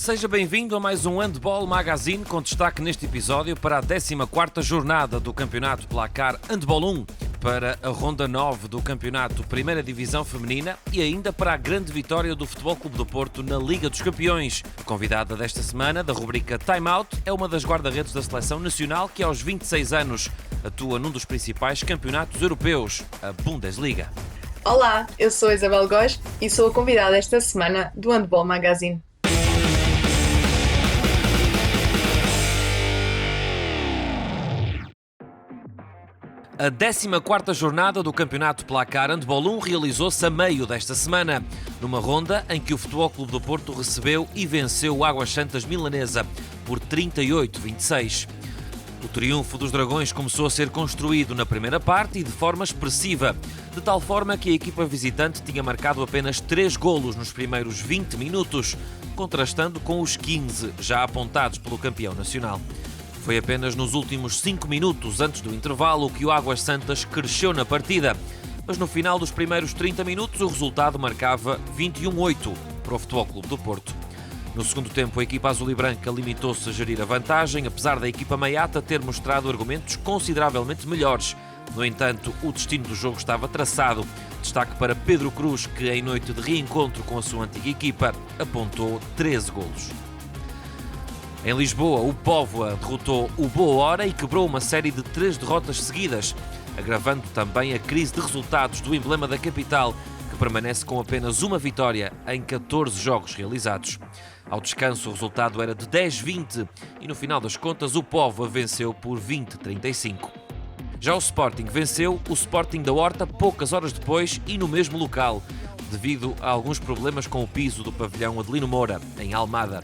Seja bem-vindo a mais um Handball Magazine com destaque neste episódio para a 14ª jornada do Campeonato Placar Handball 1, para a Ronda 9 do Campeonato Primeira Divisão Feminina e ainda para a grande vitória do Futebol Clube do Porto na Liga dos Campeões. A convidada desta semana, da rubrica Time Out, é uma das guarda-redes da Seleção Nacional que aos 26 anos atua num dos principais campeonatos europeus, a Bundesliga. Olá, eu sou Isabel Góes e sou a convidada esta semana do Handball Magazine. A 14ª jornada do Campeonato Placar Handball 1 realizou-se a meio desta semana, numa ronda em que o Futebol Clube do Porto recebeu e venceu o Águas Santas Milanesa por 38-26. O triunfo dos Dragões começou a ser construído na primeira parte e de forma expressiva, de tal forma que a equipa visitante tinha marcado apenas 3 golos nos primeiros 20 minutos, contrastando com os 15 já apontados pelo campeão nacional. Foi apenas nos últimos 5 minutos antes do intervalo que o Águas Santas cresceu na partida, mas no final dos primeiros 30 minutos o resultado marcava 21-8 para o Futebol Clube do Porto. No segundo tempo, a equipa azul e branca limitou-se a gerir a vantagem, apesar da equipa meiata ter mostrado argumentos consideravelmente melhores. No entanto, o destino do jogo estava traçado. Destaque para Pedro Cruz, que em noite de reencontro com a sua antiga equipa, apontou 13 golos. Em Lisboa, o Póvoa derrotou o Boa Hora e quebrou uma série de 3 derrotas seguidas, agravando também a crise de resultados do emblema da capital, que permanece com apenas uma vitória em 14 jogos realizados. Ao descanso, o resultado era de 10-20 e, no final das contas, o Póvoa venceu por 20-35. Já o Sporting venceu o Sporting da Horta poucas horas depois e no mesmo local, devido a alguns problemas com o piso do pavilhão Adelino Moura, em Almada.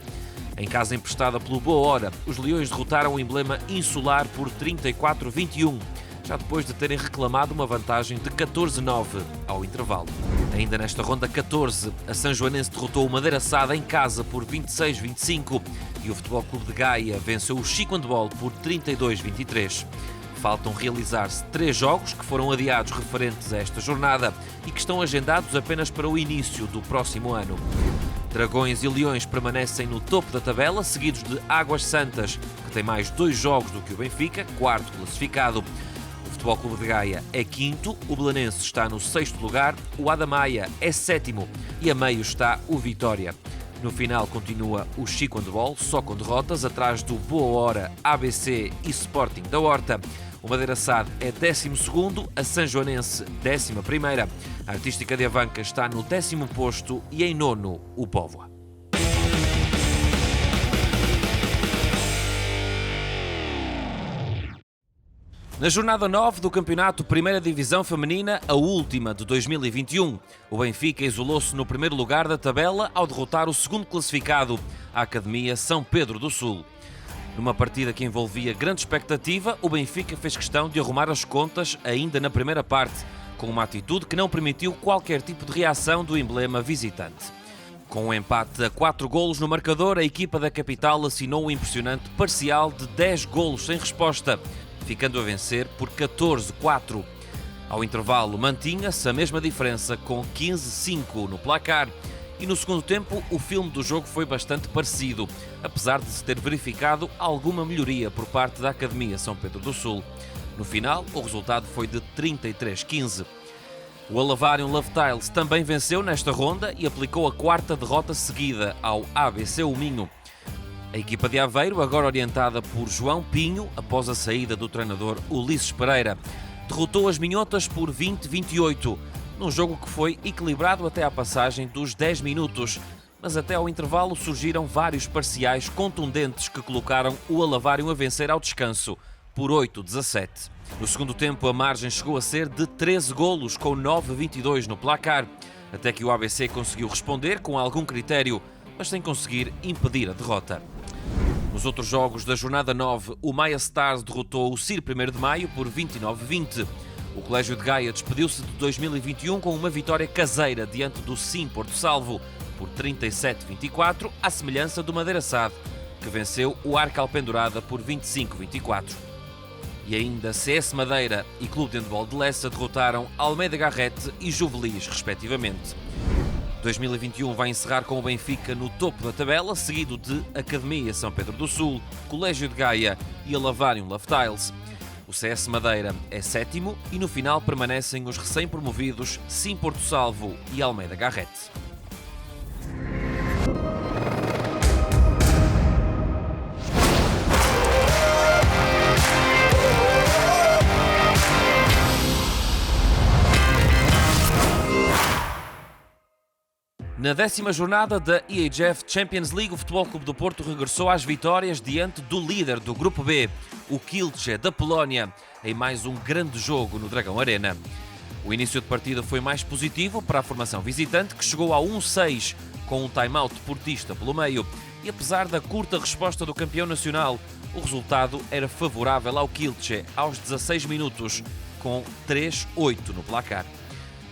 Em casa emprestada pelo Boa Hora, os Leões derrotaram o emblema insular por 34-21, já depois de terem reclamado uma vantagem de 14-9 ao intervalo. Ainda nesta ronda 14, a Sanjoanense derrotou o Madeira Sada em casa por 26-25 e o Futebol Clube de Gaia venceu o Chico Handball por 32-23. Faltam realizar-se 3 jogos que foram adiados referentes a esta jornada e que estão agendados apenas para o início do próximo ano. Dragões e Leões permanecem no topo da tabela, seguidos de Águas Santas, que tem mais 2 jogos do que o Benfica, 4º classificado. O Futebol Clube de Gaia é 5º, o Belenense está no 6º lugar, o Adamaia é 7º e a meio está o Vitória. No final continua o Chico Handball, só com derrotas, atrás do Boa Hora, ABC e Sporting da Horta. O Madeira Sade é 12º, a Sanjoanense 11ª. A Artística de Avanca está no 10º posto e em 9º o Póvoa. Na jornada 9 do Campeonato Primeira Divisão Feminina, a última de 2021, o Benfica isolou-se no primeiro lugar da tabela ao derrotar o segundo classificado, a Academia São Pedro do Sul. Numa partida que envolvia grande expectativa, o Benfica fez questão de arrumar as contas ainda na primeira parte, com uma atitude que não permitiu qualquer tipo de reação do emblema visitante. Com um empate a 4 golos no marcador, a equipa da capital assinou um impressionante parcial de 10 golos sem resposta, ficando a vencer por 14-4. Ao intervalo, mantinha-se a mesma diferença com 15-5 no placar. E no segundo tempo, o filme do jogo foi bastante parecido, apesar de se ter verificado alguma melhoria por parte da Academia São Pedro do Sul. No final, o resultado foi de 33-15. O Alavarium Love Tiles também venceu nesta ronda e aplicou a 4ª derrota seguida ao ABC Minho. A equipa de Aveiro, agora orientada por João Pinho, após a saída do treinador Ulisses Pereira, derrotou as Minhotas por 20-28, num jogo que foi equilibrado até à passagem dos 10 minutos, mas até ao intervalo surgiram vários parciais contundentes que colocaram o Alavarium a vencer ao descanso por 8-17. No segundo tempo, a margem chegou a ser de 13 golos, com 9-22 no placar, até que o ABC conseguiu responder com algum critério, mas sem conseguir impedir a derrota. Nos outros jogos da jornada 9, o Maia Stars derrotou o CIR 1º de Maio por 29-20. O Colégio de Gaia despediu-se de 2021 com uma vitória caseira diante do Sim Porto Salvo por 37-24, à semelhança do Madeira Sade, que venceu o Arca Alpendurada por 25-24. E ainda CS Madeira e Clube de Handball de Lessa derrotaram Almeida Garrete e Juvelis, respectivamente. 2021 vai encerrar com o Benfica no topo da tabela, seguido de Academia São Pedro do Sul, Colégio de Gaia e Alavário Love Tiles. O CS Madeira é sétimo e no final permanecem os recém-promovidos Sim Porto Salvo e Almeida Garrete. Na 10ª jornada da EHF Champions League, o Futebol Clube do Porto regressou às vitórias diante do líder do Grupo B, o Kielce da Polónia, em mais um grande jogo no Dragão Arena. O início de partida foi mais positivo para a formação visitante, que chegou a 1-6 com um time-out portista pelo meio, e apesar da curta resposta do campeão nacional, o resultado era favorável ao Kielce aos 16 minutos, com 3-8 no placar.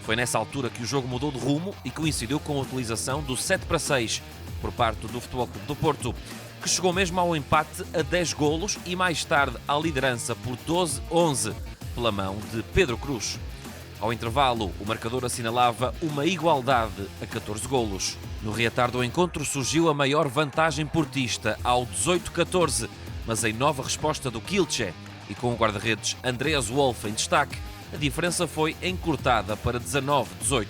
Foi nessa altura que o jogo mudou de rumo e coincidiu com a utilização do 7-6 por parte do Futebol Clube do Porto, que chegou mesmo ao empate a 10 golos e mais tarde à liderança por 12-11 pela mão de Pedro Cruz. Ao intervalo, o marcador assinalava uma igualdade a 14 golos. No reatar do encontro surgiu a maior vantagem portista ao 18-14, mas em nova resposta do Kielce e com o guarda-redes Andreas Wolf em destaque, a diferença foi encurtada para 19-18.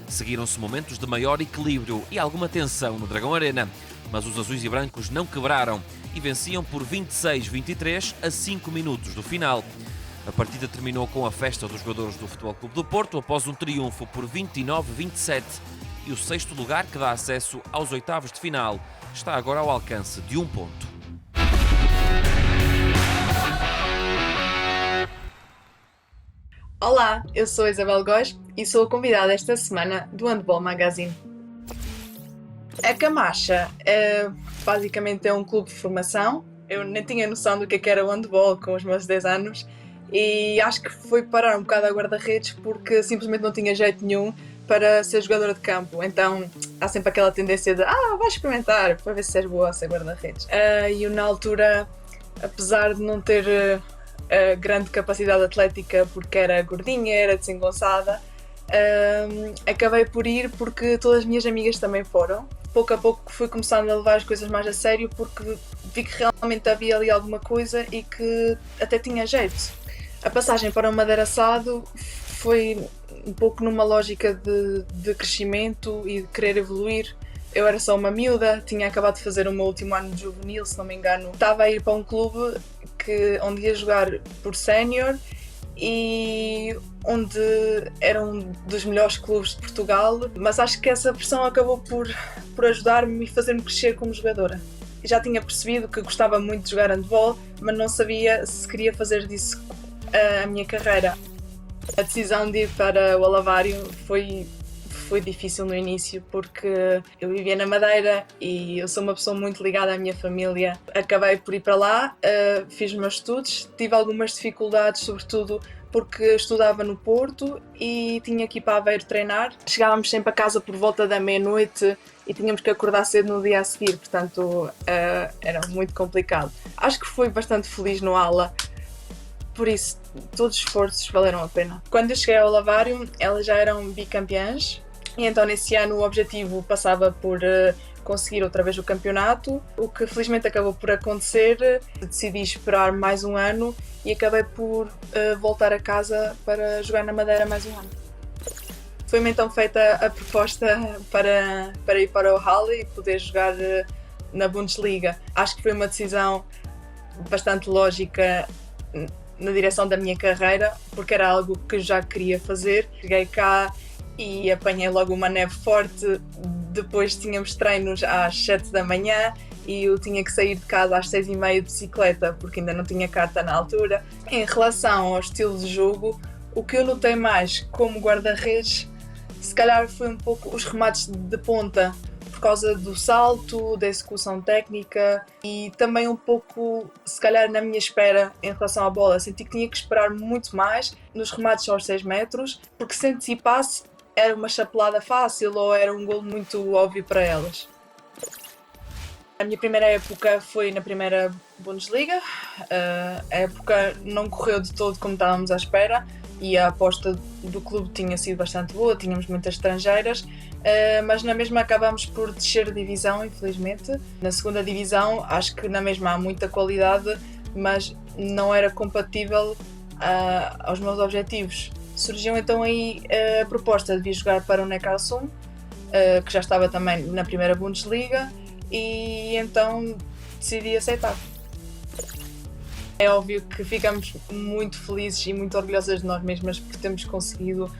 Seguiram-se momentos de maior equilíbrio e alguma tensão no Dragão Arena, mas os azuis e brancos não quebraram e venciam por 26-23 a 5 minutos do final. A partida terminou com a festa dos jogadores do Futebol Clube do Porto após um triunfo por 29-27 e o sexto lugar, que dá acesso aos oitavos de final, está agora ao alcance de um ponto. Olá, eu sou a Isabel Góes e sou a convidada esta semana do Handball Magazine. A Camacha basicamente é um clube de formação. Eu nem tinha noção do que era o handball com os meus 10 anos e acho que fui parar um bocado a guarda-redes porque simplesmente não tinha jeito nenhum para ser jogadora de campo. Então há sempre aquela tendência de vai experimentar para ver se és boa a ser guarda-redes. E eu na altura, apesar de não ter grande capacidade atlética porque era gordinha, era desengonçada, acabei por ir porque todas as minhas amigas também foram. Pouco a pouco fui começando a levar as coisas mais a sério porque vi que realmente havia ali alguma coisa e que até tinha jeito. A passagem para o Madeira Assado foi um pouco numa lógica de crescimento e de querer evoluir. Eu era só uma miúda, tinha acabado de fazer o meu último ano de juvenil, se não me engano. Estava a ir para um clube onde ia jogar por sénior e onde era um dos melhores clubes de Portugal, mas acho que essa pressão acabou por ajudar-me e fazer-me crescer como jogadora. Já tinha percebido que gostava muito de jogar handball, mas não sabia se queria fazer disso a minha carreira. A decisão de ir para o Alavário foi difícil no início porque eu vivia na Madeira e eu sou uma pessoa muito ligada à minha família. Acabei por ir para lá, fiz os meus estudos, tive algumas dificuldades, sobretudo porque estudava no Porto e tinha que ir para Aveiro treinar. Chegávamos sempre a casa por volta da meia-noite e tínhamos que acordar cedo no dia a seguir, portanto era muito complicado. Acho que fui bastante feliz no aula, por isso todos os esforços valeram a pena. Quando eu cheguei ao Alavário, elas já eram bicampeãs. E então nesse ano o objetivo passava por conseguir outra vez o campeonato, o que felizmente acabou por acontecer. Decidi esperar mais um ano e acabei por voltar a casa para jogar na Madeira mais um ano. Foi-me então feita a proposta para ir para o Halle e poder jogar na Bundesliga. Acho que foi uma decisão bastante lógica na direção da minha carreira, porque era algo que já queria fazer. Cheguei cá e apanhei logo uma neve forte, depois tínhamos treinos às 7 da manhã e eu tinha que sair de casa às 6h30 de bicicleta porque ainda não tinha carta na altura. Em relação ao estilo de jogo, o que eu notei mais como guarda-redes, se calhar foi um pouco os remates de ponta, por causa do salto, da execução técnica e também um pouco, se calhar, na minha espera em relação à bola. Senti que tinha que esperar muito mais nos remates aos 6 metros, porque se antecipasse era uma chapelada fácil ou era um golo muito óbvio para elas. A minha primeira época foi na primeira Bundesliga. A época não correu de todo como estávamos à espera e a aposta do clube tinha sido bastante boa, tínhamos muitas estrangeiras, mas na mesma acabamos por descer de divisão, infelizmente. Na segunda divisão, acho que na mesma há muita qualidade, mas não era compatível aos meus objetivos. Surgiu então aí a proposta de vir jogar para o Neckarsum, que já estava também na primeira Bundesliga, e então decidi aceitar. É óbvio que ficamos muito felizes e muito orgulhosas de nós mesmas por termos conseguido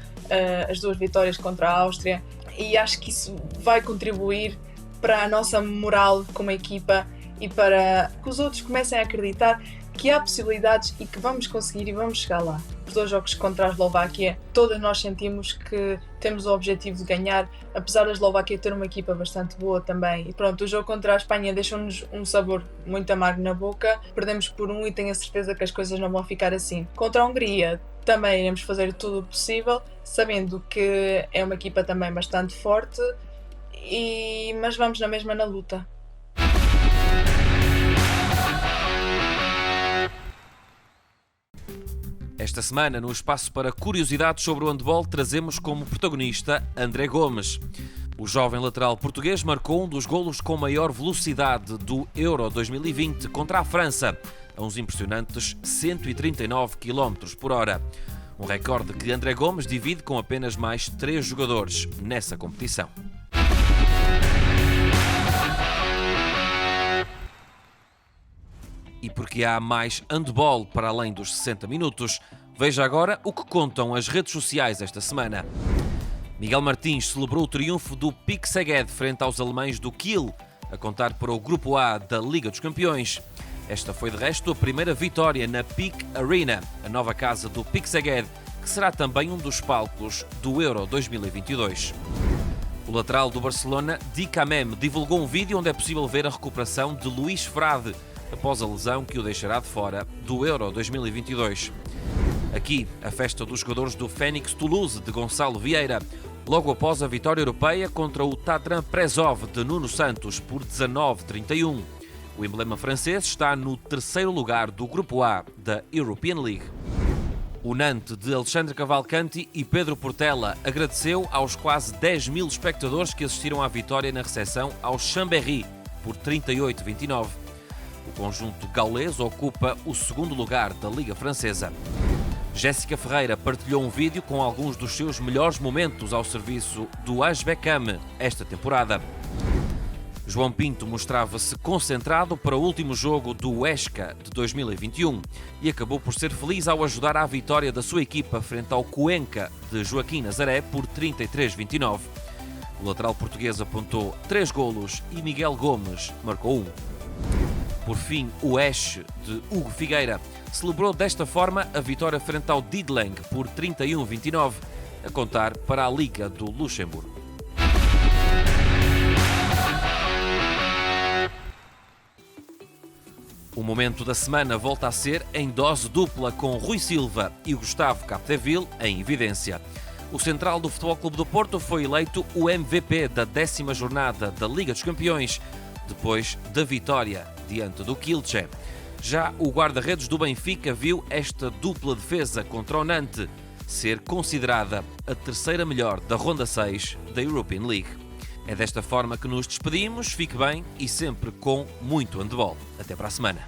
as 2 vitórias contra a Áustria, e acho que isso vai contribuir para a nossa moral como equipa e para que os outros comecem a acreditar que há possibilidades e que vamos conseguir e vamos chegar lá. Os 2 jogos contra a Eslováquia, todas nós sentimos que temos o objetivo de ganhar, apesar da Eslováquia ter uma equipa bastante boa também. E pronto, o jogo contra a Espanha deixou-nos um sabor muito amargo na boca, perdemos por 1 e tenho a certeza que as coisas não vão ficar assim. Contra a Hungria também iremos fazer tudo o possível, sabendo que é uma equipa também bastante forte, mas vamos na mesma na luta. Esta semana, no espaço para curiosidades sobre o handball, trazemos como protagonista André Gomes. O jovem lateral português marcou um dos golos com maior velocidade do Euro 2020 contra a França, a uns impressionantes 139 km/h. Um recorde que André Gomes divide com apenas mais 3 jogadores nessa competição. E porque há mais handball para além dos 60 minutos, veja agora o que contam as redes sociais esta semana. Miguel Martins celebrou o triunfo do PIK Szeged frente aos alemães do Kiel, a contar para o Grupo A da Liga dos Campeões. Esta foi de resto a primeira vitória na PIK Arena, a nova casa do PIK Szeged, que será também um dos palcos do Euro 2022. O lateral do Barcelona, Di Camem, divulgou um vídeo onde é possível ver a recuperação de Luís Frade, após a lesão que o deixará de fora do Euro 2022. Aqui, a festa dos jogadores do Fenix Toulouse de Gonçalo Vieira, logo após a vitória europeia contra o Tatran Prezov de Nuno Santos por 19-31. O emblema francês está no 3º lugar do Grupo A da European League. O Nantes de Alexandre Cavalcanti e Pedro Portela agradeceu aos quase 10 mil espectadores que assistiram à vitória na recepção ao Chambéry por 38-29. O conjunto gaulês ocupa o 2º lugar da Liga Francesa. Jéssica Ferreira partilhou um vídeo com alguns dos seus melhores momentos ao serviço do AS Beckham esta temporada. João Pinto mostrava-se concentrado para o último jogo do Huesca de 2021 e acabou por ser feliz ao ajudar à vitória da sua equipa frente ao Cuenca de Joaquim Nazaré por 33-29. O lateral português apontou 3 golos e Miguel Gomes marcou 1. Por fim, o Esch, de Hugo Figueira, celebrou desta forma a vitória frente ao Didling por 31-29, a contar para a Liga do Luxemburgo. O momento da semana volta a ser em dose dupla com Rui Silva e Gustavo Capdeville em evidência. O central do Futebol Clube do Porto foi eleito o MVP da 10ª jornada da Liga dos Campeões, depois da vitória diante do Kielce. Já o guarda-redes do Benfica viu esta dupla defesa contra o Nantes ser considerada a 3ª melhor da Ronda 6 da European League. É desta forma que nos despedimos, fique bem e sempre com muito handball. Até para a semana.